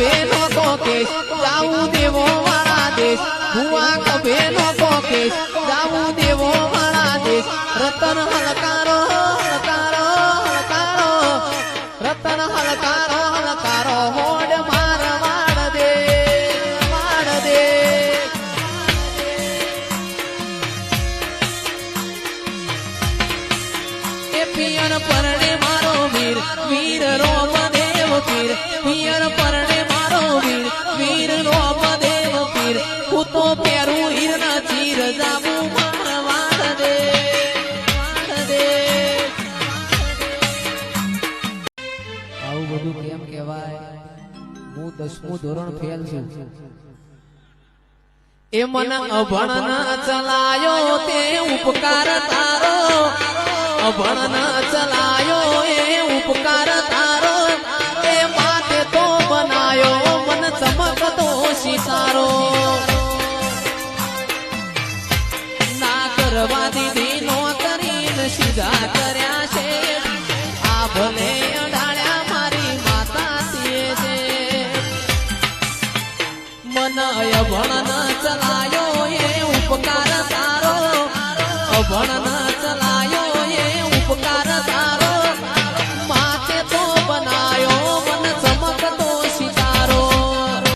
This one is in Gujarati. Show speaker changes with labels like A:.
A: કભે નો કોકેશ જાવું દેવો વાળા દેશ ભુવા કભે નો કોકેશ જાવું દેવો વાળા દેશ રતન હલકારો હલકારો હલકારો રતન હલકારો હલકારો હોડ માર વાડ દે એ પિયર પરણે મારો વીર વીર રોમ દેવ પીર પિયર પરણે મારો વીર વીર રોમ દેવ પીર હું તો પહેરું હીરના ચીર જાવું માર વાડ દે આવું બધું કેમ કહેવાય હું 10મું ધોરણ ફેલ છું એ મન અભણ ચલાયો તે ઉપકાર તારો અભણ ચલાયો એ ઉપકાર તારો એ માતે તો બનાયો મન ચમકતો સિતારો ના કરવા દીધી નો કરીને સીધા કર્યા છે આ ભલે અડાડ્યા મારી માતા છે મન અભણ ચલાયો એ ઉપકાર તારો અભણ ચલાયો